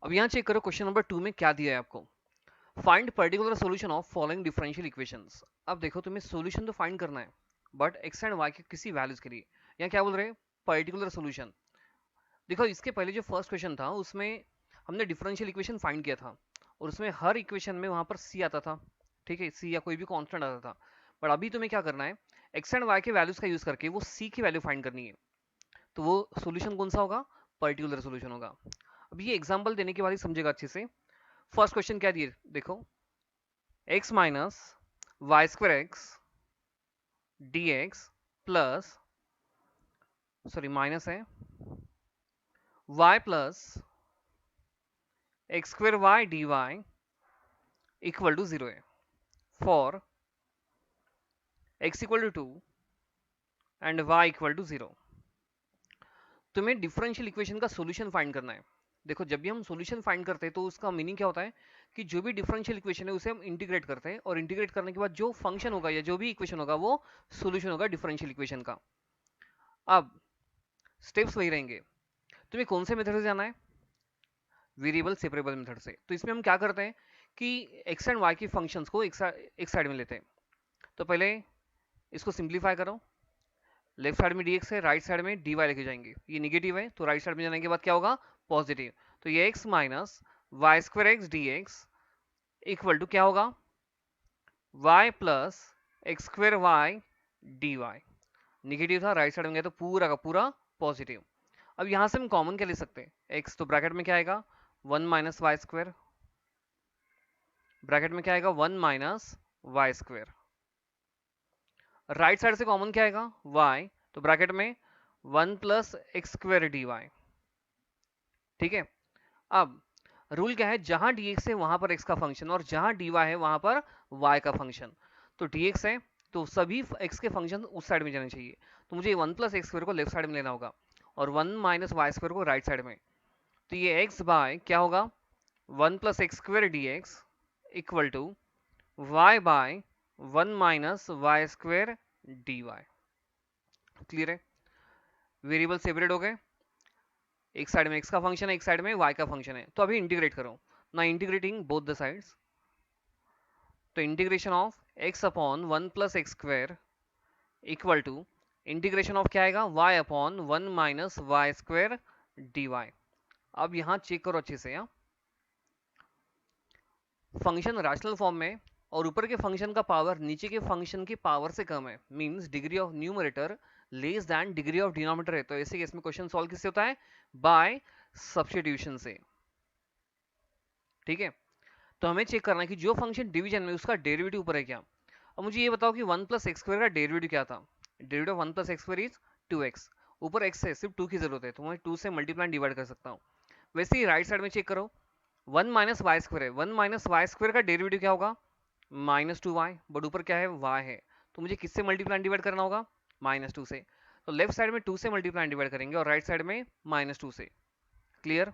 अब यहाँ चेक करो क्वेश्चन नंबर 2 में क्या दिया है आपको। Find particular solution of following differential equations. अब देखो तुम्हें सॉल्यूशन तो फाइंड करना है बट एक्स एंड वाई के किसी वैल्यूज के लिए। यहाँ क्या बोल रहे हैं, पर्टिकुलर सॉल्यूशन। देखो इसके पहले जो फर्स्ट क्वेश्चन था उसमें हमने डिफरेंशियल इक्वेशन फाइंड किया था और उसमें हर इक्वेशन में वहां पर सी आता था, ठीक है, सी या कोई भी कांस्टेंट आता था। बट अभी तुम्हें क्या करना है, एक्स एंड वाई के वैल्यूज का यूज करके वो सी की वैल्यू फाइंड करनी है। तो वो सॉल्यूशन कौन सा होगा, पर्टिकुलर सॉल्यूशन होगा। अब ये एग्जांपल देने के बाद ही समझेगा अच्छे से। फर्स्ट क्वेश्चन क्या दिए देखो, x minus Y square x d x plus, sorry minus है, y plus x square y d y equal to 0 है for x equal to 2 and y equal to 0। तुम्हें डिफरेंशियल इक्वेशन का solution find करना है। देखो जब भी हम सॉल्यूशन फाइंड करते हैं तो उसका मीनिंग क्या होता है कि जो भी डिफरेंशियल इक्वेशन है उसे हम इंटीग्रेट करते हैं और इंटीग्रेट करने के बाद जो फंक्शन होगा या जो भी इक्वेशन होगा वो सॉल्यूशन होगा डिफरेंशियल इक्वेशन का। अब स्टेप्स वही रहेंगे। तुम्हें कौन से मेथड से जाना है, वेरिएबल सेपरेबल मेथड से। तो इसमें हम क्या करते हैं कि एक्स एंड वाई की फंक्शंस को एक साइड में लेते हैं। तो पहले इसको सिंप्लीफाई करो, लेफ्ट साइड में dx है, राइट साइड में dy लेके जाएंगे। ये निगेटिव है तो राइट साइड में जाने के बाद क्या होगा, पॉजिटिव। तो ये x minus Y square x d x equal to क्या होगा, y plus x square y d y. Negative था, राइट साइड में गया तो पूरा का पूरा पॉजिटिव। अब यहां से हम कॉमन क्या ले सकते हैं, x तो ब्रैकेट में क्या आएगा, 1 माइनस वाई स्क्वायर, ब्रैकेट में क्या आएगा 1 minus Y square. Right side से कॉमन क्या आएगा y, तो ब्रैकेट में 1 plus x square d y. ठीक है। अब रूल क्या है, जहां dx है वहां पर x का फंक्शन और जहां dy है वहां पर y का फंक्शन। तो dx है तो सभी x के फंक्शन उस साइड में जाने चाहिए। तो मुझे 1 प्लस एक्स स्क्वायर को लेफ्ट साइड में लेना होगा और 1 माइनस वाई स्क्वायर को राइट साइड में। तो ये x बाय क्या होगा, 1 plus x square d x equal to y by 1 minus Y square d y. Clear है, वेरिएबल सेपरेट हो गए, एक साइड में x का फंक्शन है एक साइड में y का फंक्शन है। तो अभी इंटीग्रेट करो ना, इंटीग्रेटिंग बोथ द साइड्स। तो integration of x upon 1 plus x square equal to integration of क्या आएगा, y upon 1 minus Y square d y. अब यहां चेक करो अच्छे से, यहाँ फंक्शन रैशनल फॉर्म में और ऊपर के फंक्शन का पावर नीचे के फंक्शन की पावर से कम है, means degree of numerator less than degree of denominator है। तो ऐसे केस में क्वेश्चन सॉल्व किससे होता है, बाय सब्स्टिट्यूशन से। ठीक है। तो हमें चेक करना है कि जो फंक्शन डिवीजन में उसका डेरिवेटिव ऊपर है क्या। अब मुझे ये बताओ कि 1 प्लस एक्स स्क्वायर का डेरिवेटिव क्या था, derivative of 1 plus x square is 2x। ऊपर x है, सिर्फ 2 की जरूरत है तो मैं 2 से मल्टीप्लाई डिवाइड कर सकता हूँ। वैसे ही राइट साइड में चेक करो, 1 माइनस वाई स्क्वायर है, 1 माइनस वाई स्क्वायर का डेरिवेटिव क्या होगा, -2y। बट ऊपर क्या है, y है, तो मुझे किससे मल्टीप्लाई डिवाइड करना होगा, -2 से। तो लेफ्ट साइड में 2 से मल्टीप्लाई डिवाइड करेंगे और राइट साइड में -2 से। क्लियर,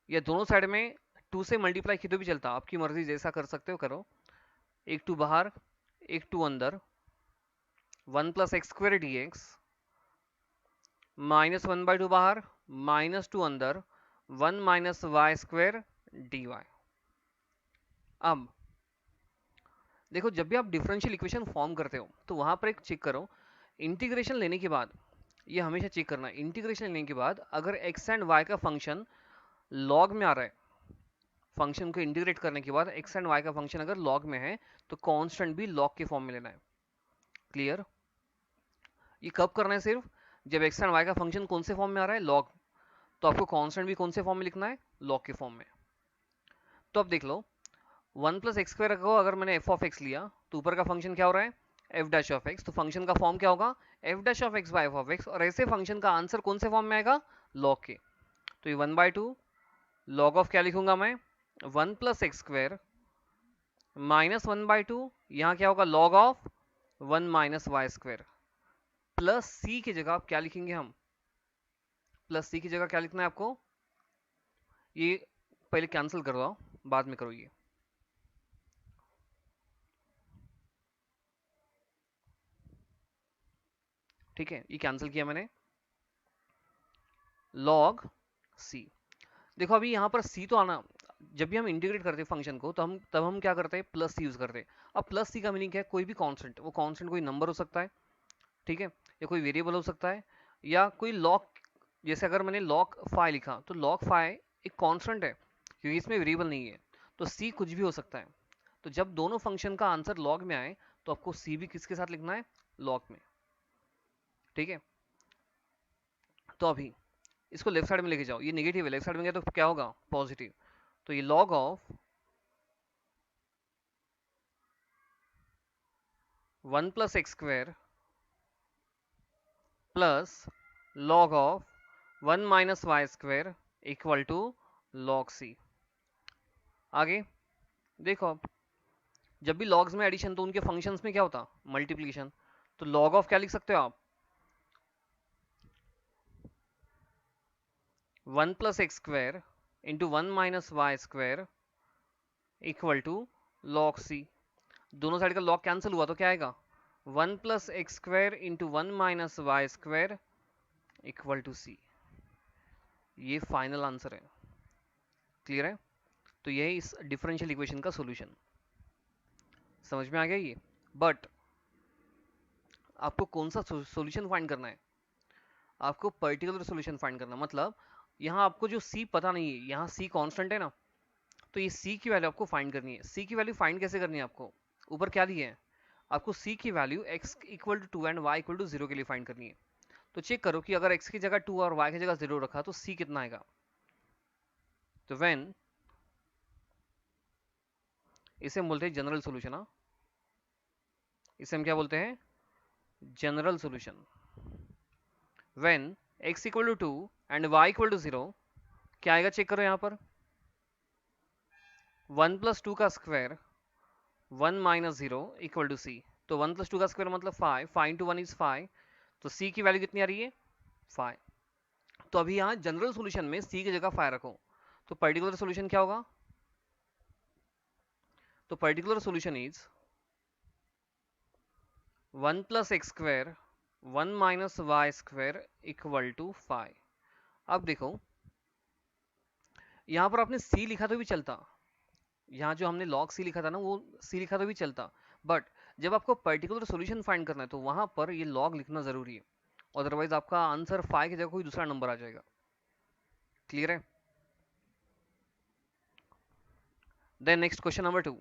या दोनों साइड में 2 से मल्टीप्लाई की तो भी चलता, आपकी मर्जी, जैसा कर सकते हो करो। एक 2 बाहर एक 2 अंदर, 1 plus x square d x, -1/2 बाहर, -2 अंदर, 1 minus Y square d y. अब देखो जब भी आप डिफरेंशियल इक्वेशन फॉर्म करते हो तो वहां पर एक चेक करो, इंटीग्रेशन लेने के बाद, ये हमेशा चेक करना है, इंटीग्रेशन लेने के बाद अगर एक्स एंड वाई का फंक्शन लॉग में आ रहा है, फंक्शन को इंटीग्रेट करने के बाद एक्स एंड वाई का फंक्शन अगर लॉग में है तो कांस्टेंट भी लॉग के फॉर्म में लेना है। क्लियर, ये कब करना है, सिर्फ जब एक्स एंड वाई का फंक्शन कौन से फॉर्म में आ रहा है, लॉग। तो आपको कांस्टेंट भी कौन से फॉर्म में लिखना है, लॉग के फॉर्म में। तो अब देख लो, 1 प्लस एक्स स्क्वायर को अगर मैंने एफ ऑफ एक्स लिया तो ऊपर का फंक्शन क्या हो रहा है, एफ डैश ऑफ एक्स। तो फंक्शन का फॉर्म क्या होगा, f dash of x by f of x. और ऐसे फंक्शन का आंसर कौन से फॉर्म में आएगा, लॉग के। तो ये 1/2 लॉग ऑफ क्या लिखूंगा मैं, 1 प्लस एक्स स्क्वायर -1/2, यहाँ क्या होगा, log of 1 minus Y square. Plus C की जगह आप क्या लिखेंगे, हम प्लस सी की जगह क्या लिखना है आपको, ये पहले कैंसिल करवाओ बाद में करो ये। ठीक है, ये कैंसिल किया मैंने, लॉग सी। देखो अभी यहाँ पर सी तो आना, जब भी हम इंटीग्रेट करते हैं फंक्शन को तो हम क्या करते हैं, प्लस सी यूज करते हैं। अब प्लस सी का मीनिंग क्या है, कोई भी कांस्टेंट, वो कांस्टेंट कोई नंबर हो सकता है, ठीक है, या कोई वेरिएबल हो सकता है, या कोई लॉग। जैसे अगर मैंने लॉग फाइव लिखा तो लॉग फाइव एक कांस्टेंट है क्योंकि इसमें वेरिएबल नहीं है, तो सी कुछ भी हो सकता है। तो जब दोनों फंक्शन का आंसर लॉग में आए तो आपको सी भी किसके साथ लिखना है, लॉग में, ठीक है। तो अभी इसको लेफ्ट साइड में लेके जाओ, ये नेगेटिव है, लेफ्ट साइड में गया तो क्या होगा, पॉजिटिव। तो ये log of 1 plus x square plus log of 1 minus Y square equal to log C. आगे देखो, अब जब भी लॉग्स में एडिशन तो उनके फंक्शंस में क्या होता, मल्टीप्लिकेशन। तो लॉग ऑफ क्या लिख सकते हो आप, 1 plus x square into 1 minus Y square equal to log c. दोनों साइड का लॉग कैंसिल हुआ तो क्या आएगा, 1 plus x square into 1 minus Y square equal to c. ये फाइनल आंसर है, क्लियर है। तो यही इस डिफरेंशियल इक्वेशन का सॉल्यूशन, समझ में आ गया ये। बट आपको कौन सा सॉल्यूशन फाइंड करना है, आपको पर्टिकुलर सॉल्यूशन फाइंड करना, मतलब यहाँ आपको जो सी पता नहीं है, यहाँ सी कांस्टेंट है ना, तो ये सी की वैल्यू आपको फाइंड करनी है। सी की वैल्यू फाइंड कैसे करनी है, आपको ऊपर क्या दिया है, आपको सी की value x equal to 2 and y equal to 0 के लिए फाइंड करनी है। तो चेक करो कि अगर x की जगह 2 और y की जगह 0 रखा तो c कितना आएगा। तो व्हेन, इसे हम बोलते हैं जनरल सॉल्यूशन। हाँ, इसे हम क्या बोलते हैं, general solution. When x equal to 2 and y equal to 0, क्या आएगा चेक करो यहाँ पर, 1 प्लस 2 का square 1 minus 0 equal to c. तो 1 प्लस 2 का स्क्वायर मतलब 5, 5 इंटू 1 इज 5, तो सी की वैल्यू कितनी आ रही है, 5। तो अभी यहाँ जनरल सॉल्यूशन में सी की जगह 5 रखो, तो पर्टिकुलर सॉल्यूशन क्या होगा, तो particular solution is 1 plus x square 1 minus Y square equal to 5। अब देखो यहाँ पर आपने सी लिखा तो भी चलता, यहाँ जो हमने log सी लिखा था ना वो सी लिखा तो भी चलता, बट जब आपको पर्टिकुलर सॉल्यूशन फाइंड करना है तो वहां पर ये log लिखना जरूरी है, अदरवाइज आपका आंसर 5 की जगह कोई दूसरा नंबर आ जाएगा, क्लियर है। Then next question number 2,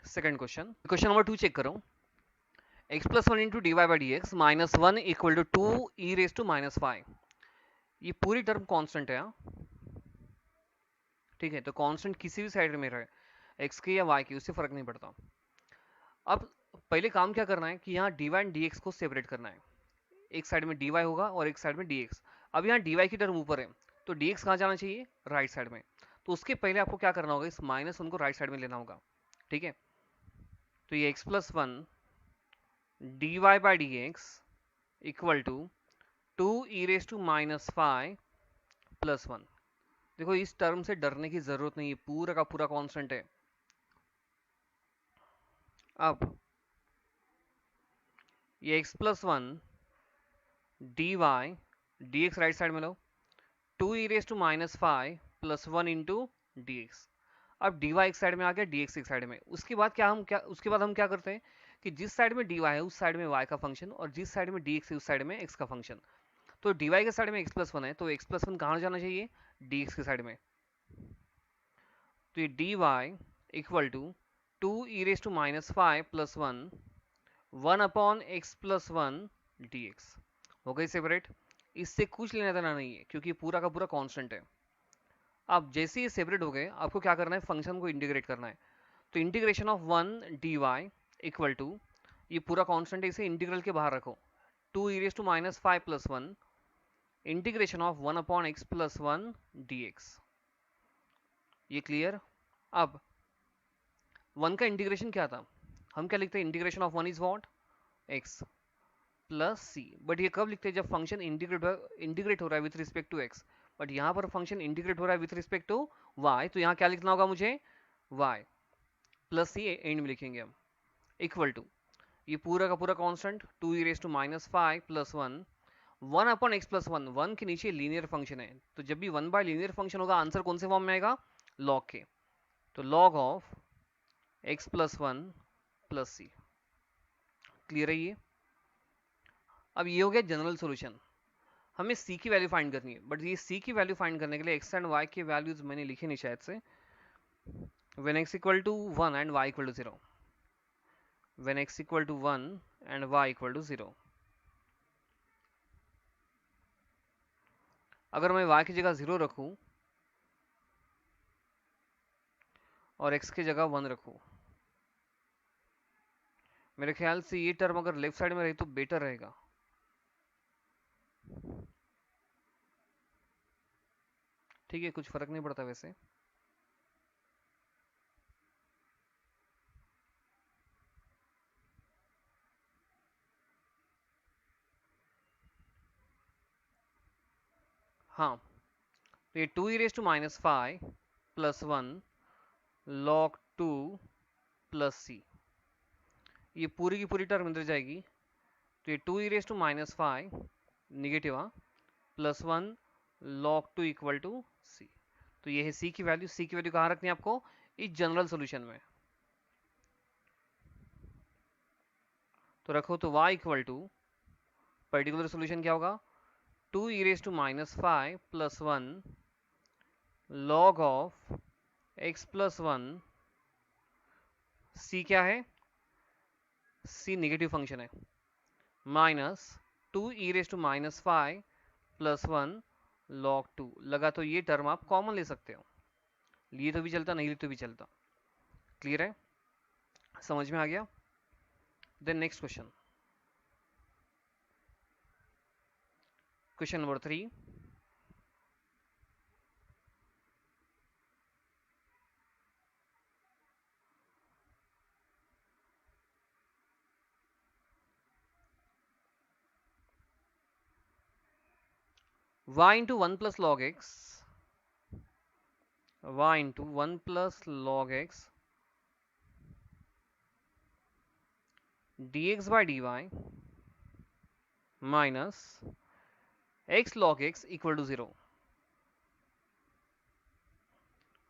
second question, question number 2 check करो, x plus 1 into d y by d x minus 1 equal to 2 e raise to minus 5। ये पूरी टर्म कांस्टेंट है, ठीक है। तो कांस्टेंट किसी भी साइड में रहे, x के या y के, उससे फर्क नहीं पड़ता। अब पहले काम क्या करना है कि यहाँ dy एंड dx को सेपरेट करना है, एक साइड में dy होगा और एक साइड में dx। अब यहाँ dy की टर्म ऊपर है तो dx कहाँ जाना चाहिए, राइट साइड में। तो उसके पहले आपको क्या करना होगा, इस माइनस उनको राइट साइड में लेना होगा, ठीक है। तो ये x plus 1 dy by d x equal to 2 e raise to minus 5 plus 1। देखो इस टर्म से डरने की जरूरत नहीं है, पूरा का पूरा कांस्टेंट है। अब ये x plus 1 d y d x right side में लो, 2 e raise to minus 5 plus 1 into d x. अब डी वाई एक साइड में आ गया, डी एक्स एक साइड में। उसके बाद हम क्या करते हैं कि जिस साइड में डी वाई है उस साइड में y का फंक्शन, और जिस साइड में डी एक्स है उस साइड में x का फंक्शन। तो डी वाई के साइड में x प्लस 1 है तो x प्लस 1 कहाँ जाना चाहिए, डी एक्स के साइड में। तो ये d y equal to 2 e raise to minus 5 plus 1 upon x plus 1 d x हो गई सेपरेट। इससे कुछ लेना देना नहीं है क्योंकि पूरा का पूरा कांस्टेंट है। अब जैसे ये सेपरेट हो गए आपको क्या करना है, फंक्शन को इंटीग्रेट करना है। तो integration of 1 d y equal to, ये पूरा कांस्टेंट है इसे इंटीग्रल के बाहर रखो, 2 e raise to minus 5 plus 1 integration of 1 upon x plus 1 d x. ये क्लियर। अब 1 का इंटीग्रेशन क्या था, हम क्या लिखते हैं, integration of 1 is what, x plus c. But ये कब लिखते हैं, जब फंक्शन इंटीग्रेट हो रहा है with respect to x. But यहाँ पर फंक्शन इंटीग्रेट हो रहा है विथ रिस्पेक्ट टू वाई, तो यहाँ क्या लिखना होगा मुझे, वाई प्लस सी एंड में लिखेंगे हम, इक्वल टू ये पूरा का पूरा constant 2 e raise to minus 5 plus 1 1/x+1, 1 के नीचे लीनियर फंक्शन है, तो जब भी 1 बाय लीनियर फंक्शन होगा आंसर कौन से फॉर्म में आएगा? लॉग के। तो log of x+1 plus c. Clear है ये? अब ये हो गया जनरल सॉल्यूशन। हमें c की वैल्यू फाइंड करनी है, बट ये c की वैल्यू फाइंड करने के लिए x एंड y की वैल्यूज मैंने लिखी नहीं शायद से। when x equal to 1 and y equal to 0, when x equal to 1 and y equal to 0, अगर मैं y की जगह 0 रखूं और x की जगह 1 रखूं, मेरे ख्याल से ये टर्म अगर लेफ्ट साइड में रही तो बेटर रहेगा। ठीक है, कुछ फर्क नहीं पड़ता वैसे। हाँ, तो ये 2e−5 प्लस 1 log 2 प्लस सी, ये पूरी की पूरी टर्म इधर जाएगी, तो ये 2e−5 negative plus 1 log 2 equal to c. तो ये है सी की वैल्यू। सी की वैल्यू कहाँ रखनी है आपको? इस जनरल सॉल्यूशन में। तो रखो, तो y equal to particular solution क्या होगा? 2e−5 plus 1 log of x+1, सी क्या है? सी नेगेटिव फंक्शन है, माइनस 2e−5 प्लस 1 log 2 लगा, तो ये टर्म आप कॉमन ले सकते हो, लिए तो भी चलता, नहीं लिए तो भी चलता। क्लियर है? समझ में आ गया? Then next question, question number 3। y into 1 plus log x, y into 1 plus log x dx by dy minus x log x equal to 0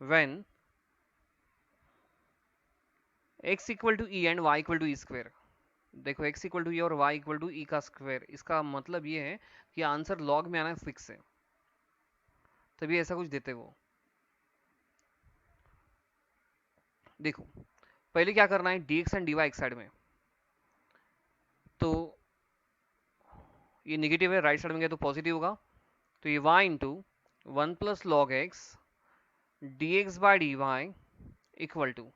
when x equal to e and y equal to e square। देखो, x equal to ई और y equal to e का square, इसका मतलब ये है कि answer log में आना है, फिक्स है, तभी ऐसा कुछ देते वो। देखो, पहले क्या करना है, dx एंड dy एक साइड में, तो ये नेगेटिव है, राइट साइड में गया तो पॉजिटिव होगा, तो ये y into 1 plus log x dx by dy equal to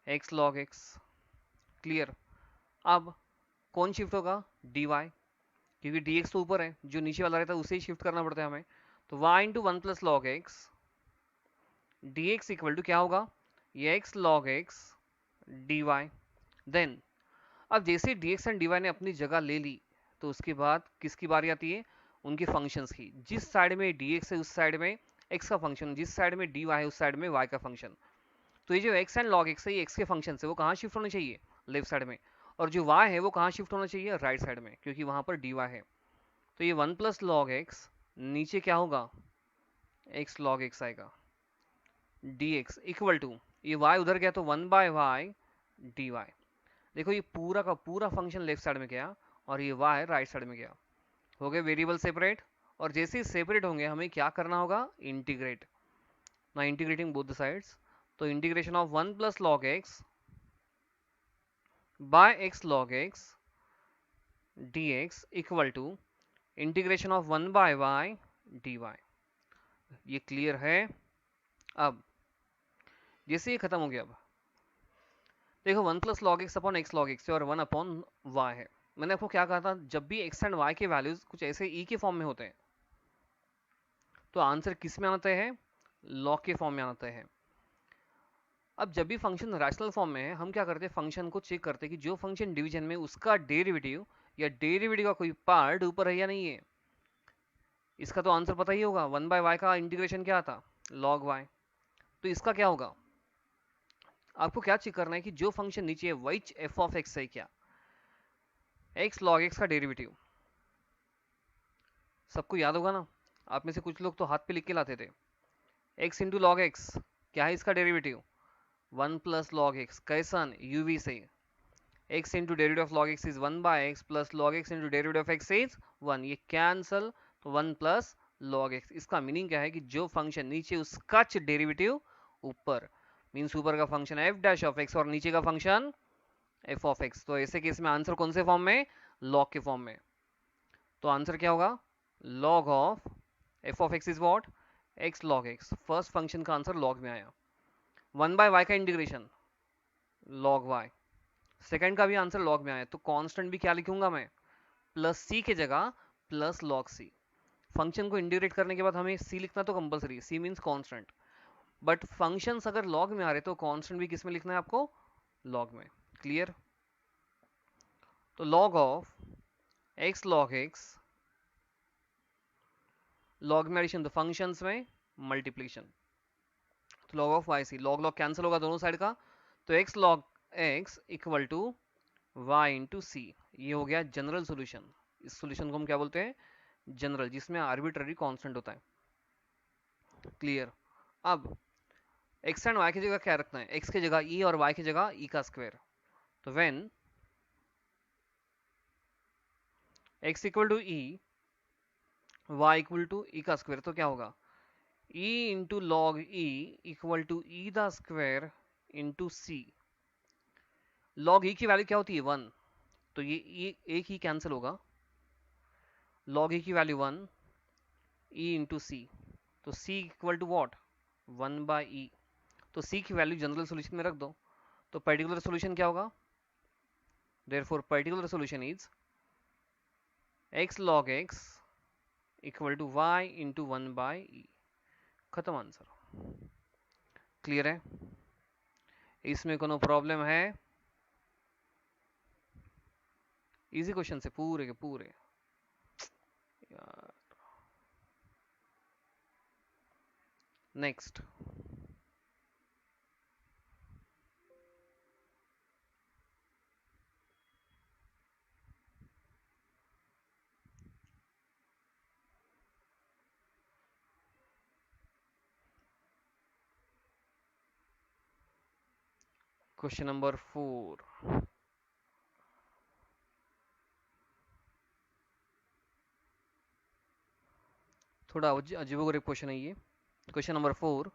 x log x। Clear? अब कौन शिफ्ट होगा? dy, क्योंकि dx तो ऊपर है, जो नीचे वाला रहता है उसे ही शिफ्ट करना पड़ता है हमें, तो y into 1 plus log x dx equal to क्या होगा? ये x log x dy। Then अब जैसे dx एंड dy ने अपनी जगह ले ली, तो उसके बाद किसकी बारी आती है? उनके फंक्शंस की। जिस साइड में dx है उस साइड में x का फंक्शन, जिस साइड में dy है उस साइड में y का फंक्शन। तो ये जो x एंड log x है, ये x के फंक्शन है, वो कहाँ शिफ्ट होने चाहिए? लेफ्ट साइड में। और जो y है वो कहाँ शिफ्ट होना चाहिए? राइट साइड में, क्योंकि वहां पर dy है। तो ये 1 प्लस लॉग एक्स नीचे क्या होगा? x log x आएगा, dx इक्वल टू ये y उधर गया तो 1 बाय वाई dy। देखो, ये पूरा का पूरा फंक्शन लेफ्ट साइड में गया और ये y राइट साइड में गया, हो गए वेरिएबल सेपरेट। और जैसे ही सेपरेट होंगे हमें क्या करना होगा? इंटीग्रेट। ना इंटीग्रेटिंग बोथ द साइड्स, तो integration of 1 plus log x by x log x dx equal to integration of 1 by y dy। ये क्लियर है? अब जैसे ये खत्म हो गया, अब देखो 1 plus log x upon x log x और 1 अपॉन वाई है। मैंने आपको क्या कहा था, जब भी x एंड y के वैल्यूज कुछ ऐसे e के फॉर्म में होते हैं तो आंसर किस में आते हैं? लॉग के फॉर्म में आते हैं। अब जब भी फंक्शन रैशनल फॉर्म में है, हम क्या करते हैं, फंक्शन को चेक करते हैं कि जो फंक्शन डिवीजन में उसका डेरिवेटिव या डेरिवेटिव का कोई पार्ट ऊपर है या नहीं है। इसका तो आंसर पता ही होगा, 1 बाय वाई का इंटीग्रेशन क्या था? Log y. तो इसका क्या होगा? आपको क्या चेक करना है कि जो फंक्शन नीचे है वही एफ ऑफ एक्स है क्या? एक्स लॉग एक्स का डेरिवेटिव, सबको याद होगा ना, आप में से कुछ लोग तो हाथ पे लिख के लाते थे। x इंटू लॉग एक्स, क्या है इसका डेरिवेटिव? 1 प्लस लॉग एक्स, कैसन? यूवी से। x into derivative of log x is 1 by x plus log x into derivative of x is 1, ये कैंसल, तो 1 प्लस लॉग एक्स। इसका मीनिंग क्या है कि जो फंक्शन नीचे उसका डेरिवेटिव ऊपर, मीन्स ऊपर का function F dash of x और नीचे का फंक्शन एफ ऑफ एक्स। तो ऐसे केस में आंसर कौन से फॉर्म में? लॉग के फॉर्म में। तो आंसर क्या होगा? Log of F of x is what? X log x. First function का आंसर लॉग में आया। 1 बाय वाई का इंटीग्रेशन लॉग वाई, सेकंड का भी आंसर लॉग में आया। तो कांस्टेंट भी क्या लिखूंगा मैं? प्लस सी के जगह प्लस लॉग सी। फंक्शन को इंटीग्रेट करने के बाद हमें सी लिखना तो compulsory, c means constant, but functions अगर लॉग में आ रहे तो कांस्टेंट भी किस में लिखना है आपको? लॉग में। क्लियर? तो log of x log x, log में एडिशन, तो फंक्शंस में मल्टीप्लिकेशन, तो log of y c, log log cancel होगा दोनों साइड का, तो x log x equal to y into c. ये हो गया जनरल सोल्यूशन। इस सोल्यूशन को हम क्या बोलते हैं? जनरल, जिसमें आर्बिट्ररी कांस्टेंट होता है। क्लियर? अब एक्स एंड वाई की जगह क्या रखना है? एक्स की जगह ई और वाई की जगह ई का स्क्वायर। तो when x equal to e, y equal to e का स्क्वायर, तो क्या होगा? e into log e equal to e the square into c. Log e की वैल्यू क्या होती है? 1, तो ये एक ही कैंसिल होगा। लॉग ई की वैल्यू 1, ई इंटू सी, तो सी इक्वल टू वॉट? 1 बाई ई। तो सी की वैल्यू जनरल सोल्यूशन में रख दो, तो पर्टिकुलर सोल्यूशन क्या होगा? Therefore particular solution is x log x equal to y into 1 by e. खत्म आंसर। क्लियर है? इसमें कोनो प्रॉब्लम है? इजी क्वेश्चन से पूरे के पूरे यार। Next question number 4। थोड़ा अजीबोगरीब क्वेश्चन है ये। Question number 4,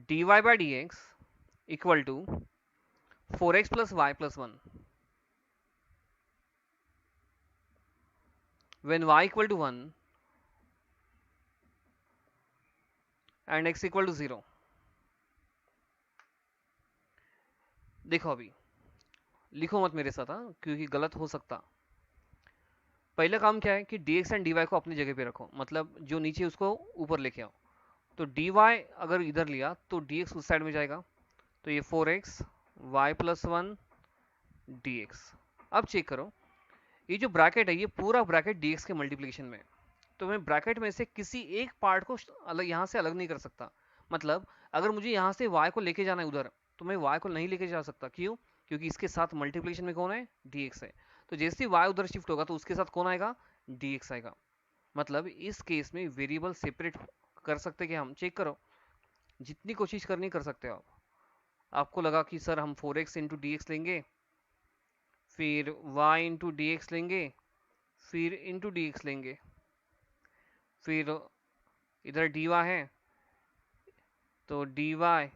dy by dx equal to 4x plus y plus 1 when y equal to 1 and x equal to 0। देखो अभी लिखो मत मेरे साथ, हाँ, क्योंकि गलत हो सकता। पहला काम क्या है कि dx एंड dy को अपनी जगह पे रखो, मतलब जो नीचे उसको ऊपर लेके आओ। तो dy अगर इधर लिया तो dx उस साइड में जाएगा, तो ये 4x y प्लस 1 dx। अब चेक करो, ये जो ब्रैकेट है ये पूरा ब्रैकेट dx के मल्टीप्लिकेशन में है। तो मैं ब्रैकेट में से किसी एक पार्ट को अलग, यहाँ से अलग नहीं कर सकता। मतलब अगर मुझे यहाँ से y को लेके जाना है उधर, तो मैं y को नहीं लेके जा सकता। क्यों? क्योंकि इसके साथ मल्टीप्लिकेशन में कौन है? dx है। तो जैसे ही y उधर शिफ्ट होगा तो उसके साथ कौन आएगा? dx आएगा। मतलब इस केस में वेरिएबल सेपरेट कर सकते कि हम? चेक करो, जितनी कोशिश करनी कर सकते हो आप। आपको लगा कि सर हम 4x इंटू डी एक्स लेंगे, फिर y इंटू डी एक्स लेंगे, फिर इंटू डी एक्स लेंगे, फिर इधर डी वाई है तो डी वाई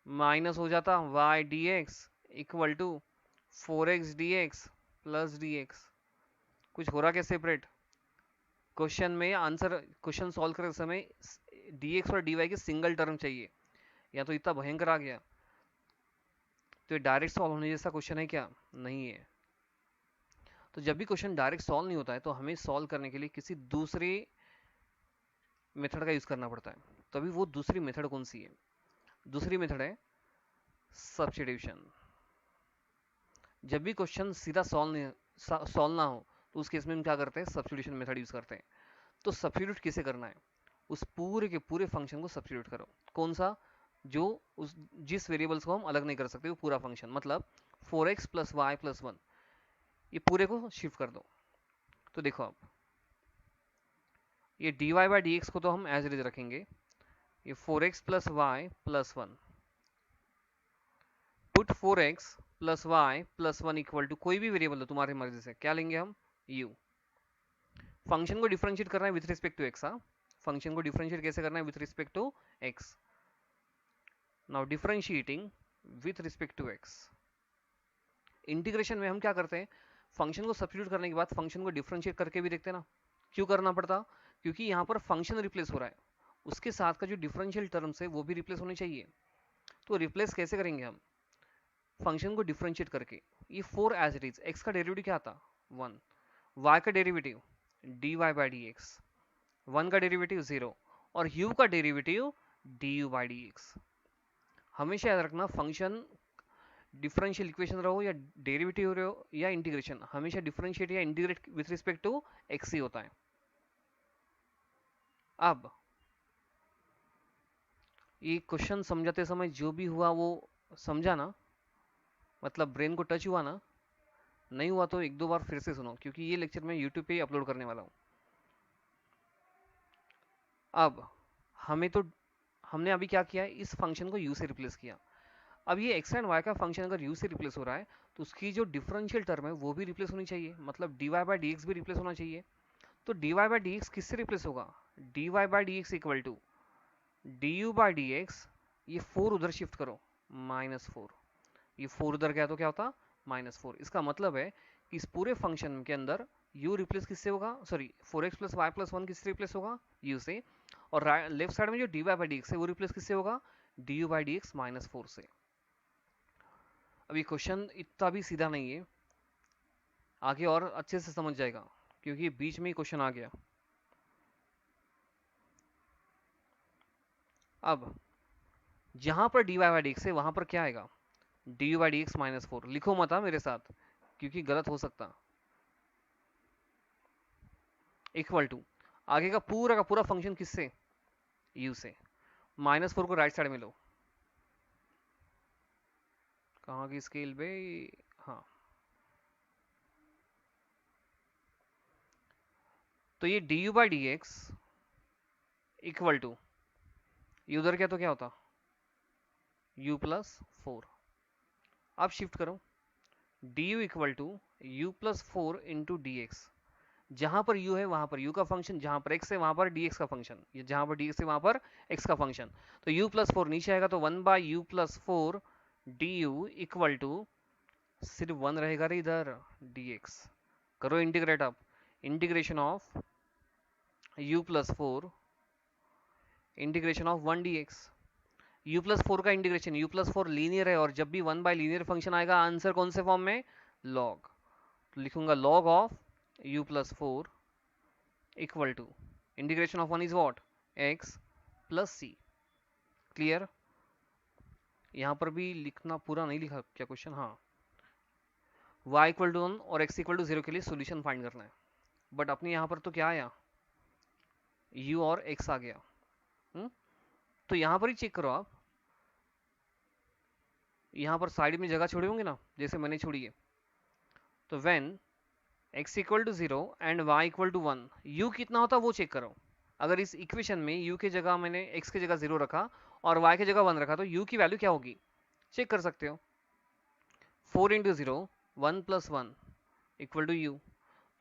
माइनस हो जाता y d x equal to 4x d x plus d x. कुछ हो रहा क्या सेपरेट? क्वेश्चन में आंसर, क्वेश्चन सॉल्व करते समय डी एक्स और डी वाई की सिंगल टर्म चाहिए, या तो इतना भयंकर आ गया। तो ये डायरेक्ट सॉल्व होने जैसा क्वेश्चन है क्या? नहीं है। तो जब भी क्वेश्चन डायरेक्ट सॉल्व नहीं होता है तो हमें सॉल्व करने के लिए किसी दूसरे मेथड का यूज करना पड़ता है। तो अभी वो दूसरी मेथड कौन सी है? दूसरी मेथड है सब्स्टिट्यूशन। जब भी क्वेश्चन सीधा सॉल्व ना हो तो उस केस में हम क्या करते हैं? सब्स्टिट्यूशन मेथड यूज करते हैं। तो सब्स्टिट्यूट किसे करना है? उस पूरे के पूरे फंक्शन को सब्स्टिट्यूट करो। कौन सा? जो उस जिस वेरिएबल्स को हम अलग नहीं कर सकते वो पूरा फंक्शन, मतलब 4x प्लस वाई प्लस 1, ये पूरे को शिफ्ट कर दो। तो देखो आप, ये dy बाई डी को तो हम एज इट इज रखेंगे, ये 4x plus y plus 1, put 4x plus y plus 1 equal to कोई भी वेरिएबल हो तुम्हारी मर्जी से, क्या लेंगे हम, u। फंक्शन को डिफरेंशिएट करना है विथ रिस्पेक्ट टू x। हाँ, फंक्शन को डिफरेंशिएट कैसे करना है with respect to x। Now differentiating with respect to x। Integration में हम क्या करते हैं, फंक्शन को सब्स्टिट्यूट करने के बाद फंक्शन को डिफरेंशिएट करके भी देखते हैं ना। क्यों करना पड़ता, क्योंकि यहाँ पर फंक्शन रिप्लेस हो रहा है, उसके साथ का जो डिफरेंशियल टर्म्स है वो भी रिप्लेस होने चाहिए। तो रिप्लेस कैसे करेंगे हम, फंक्शन को डिफरेंशिएट करके। ये 4 एज इट इज, x का डेरिवेटिव क्या था 1, y का derivative dy by d x, 1 का डेरिवेटिव 0 और u का derivative du by d x. हमेशा याद रखना, फंक्शन डिफरेंशियल इक्वेशन रहो या डेरिवेटिव रहो या इंटीग्रेशन, हमेशा डिफरेंशिएट या integrate with respect to x ही होता है। अब ये क्वेश्चन समझाते समय जो भी हुआ वो समझा ना, मतलब ब्रेन को टच हुआ ना, नहीं हुआ तो एक दो बार फिर से सुनो, क्योंकि ये लेक्चर मैं यूट्यूब पे अपलोड करने वाला हूँ। अब हमने अभी क्या किया है, इस फंक्शन को u से रिप्लेस किया। अब ये x एंड y का फंक्शन अगर u से रिप्लेस हो रहा है तो उसकी जो डिफरेंशियल टर्म है वो भी रिप्लेस होनी चाहिए, मतलब dy बाई डी भी रिप्लेस होना चाहिए। तो dy बाई डी किससे रिप्लेस होगा, dy by d equal to du by d, ये 4 उधर शिफ्ट करो -4, ये 4 उधर गया तो क्या होता -4। इसका मतलब है कि इस पूरे फंक्शन के अंदर u रिप्लेस किससे होगा, sorry 4x plus y plus 1 किससे रिप्लेस होगा, u से। और लेफ्ट साइड में जो dy बाई डी है वो रिप्लेस किससे होगा, du बाई डी -4 से। अब ये क्वेश्चन इतना भी सीधा नहीं है, आगे और अच्छे से समझ जाएगा, क्योंकि बीच में ही क्वेश्चन आ गया। अब जहां पर dy बाई डी है वहां पर क्या आएगा, du बाई डी -4। लिखो मत मेरे साथ, क्योंकि गलत हो सकता। इक्वल टू आगे का पूरा फंक्शन किससे, u से। -4 को राइट साइड में लो, कहाँ की स्केल पे, हाँ। तो ये du by d equal to उधर क्या तो क्या होता u प्लस 4। अब शिफ्ट करो, du equal to u plus 4 into d x. जहां पर u है वहां पर u का फंक्शन, जहां पर x है वहां पर dx का फंक्शन, ये जहां पर dx है वहां पर x का फंक्शन। तो u प्लस 4 नीचे आएगा तो 1 by u plus 4 du equal to, सिर्फ 1 रहेगा रे इधर, dx। करो इंटीग्रेट। अब integration of u plus 4 integration of 1 dx। u plus 4 का इंटीग्रेशन, u प्लस 4 लीनियर है और जब भी 1 बाय लीनियर फंक्शन आएगा आंसर कौन से फॉर्म में, लॉग। तो लिखूंगा log of u plus 4 equal to integration of 1 is what, x plus c। Clear. यहां पर भी लिखना पूरा नहीं लिखा क्या क्वेश्चन, हाँ। y इक्वल टू 1 और x इक्वल टू 0 के लिए सोल्यूशन फाइंड करना है, बट अपने यहां पर तो क्या आया, u और x आ गया। तो यहां पर ही चेक करो आप, यहां पर साइड में जगह छोड़े होंगे ना, जैसे मैंने छोड़ी है। तो when x equal to 0 and y equal to 1, u कितना होता है वो चेक करो। अगर इस इक्वेशन में u की जगह मैंने x की जगह 0 रखा और y की जगह 1 रखा तो u की वैल्यू क्या होगी, चेक कर सकते हो। 4 into 0 1 plus 1 equal to u।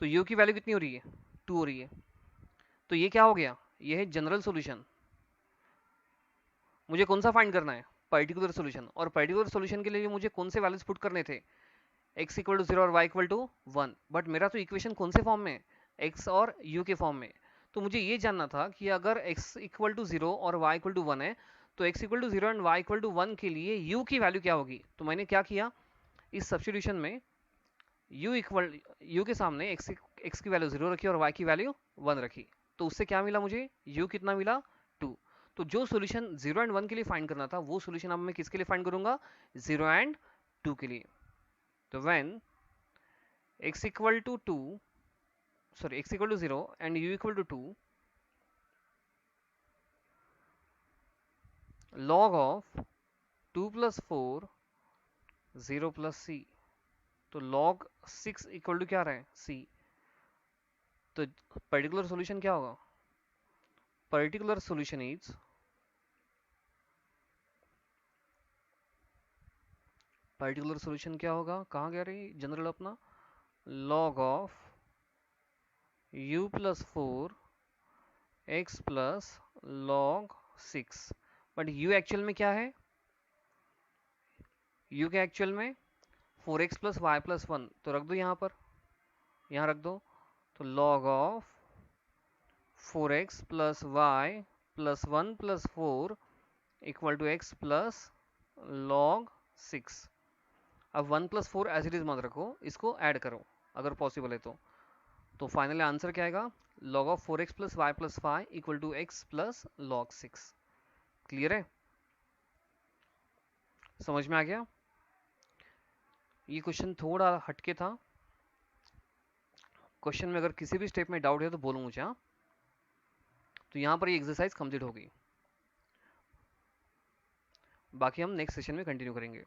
तो u की वैल्यू कितनी हो रही है, 2 हो रही है। तो ये क्या हो गया, ये है जनरल सॉल्यूशन। मुझे कौन सा फाइंड करना है, पर्टिकुलर सॉल्यूशन। और पर्टिकुलर सॉल्यूशन के लिए मुझे कौन से वैल्यूज पुट करने थे, x इक्वल टू 0 और y इक्वल टू 1। बट मेरा तो इक्वेशन कौन से फॉर्म में, x और u के फॉर्म में। तो मुझे ये जानना था कि अगर x इक्वल टू 0 और y इक्वल टू 1 है तो x equal to 0 and y equal to 1 के लिए u की वैल्यू क्या होगी। तो मैंने क्या किया, इस सब्स्टिट्यूशन में u के सामने x की वैल्यू 0 रखी और y की वैल्यू 1 रखी। तो उससे क्या मिला मुझे, u कितना मिला 2। तो जो सॉल्यूशन 0 एंड 1 के लिए फाइंड करना था वो सॉल्यूशन अब मैं किसके लिए फाइंड करूंगा, 0 एंड 2 के लिए। तो when x equal to 2, sorry x equal to 0 and u equal to 2, log of 2 plus 4 0 plus c। तो log 6 इक्वल टू क्या रहा है, c। तो पर्टिकुलर सॉल्यूशन क्या होगा, particular solution is particular solution क्या होगा, कहाँ गया रही जनरल अपना, log of u plus 4 x plus log 6। But u actual में क्या है, u के एक्चुअल में 4x प्लस वाई प्लस 1, तो रख दो यहाँ पर, यहाँ रख दो। तो log of 4x plus y plus 1 plus 4 equal to x plus log 6। अब 1 प्लस 4 एज इट इज मत रखो, इसको ऐड करो अगर पॉसिबल है तो फाइनली आंसर क्या आएगा, log of 4x plus y plus 5 equal to x plus log 6। Clear है, समझ में आ गया। ये क्वेश्चन थोड़ा हटके था, क्वेश्चन में अगर किसी भी स्टेप में डाउट है तो बोलो मुझे। हाँ, तो यहाँ पर ये एक्सरसाइज कंप्लीट हो गई, बाकी हम नेक्स्ट सेशन में कंटिन्यू करेंगे।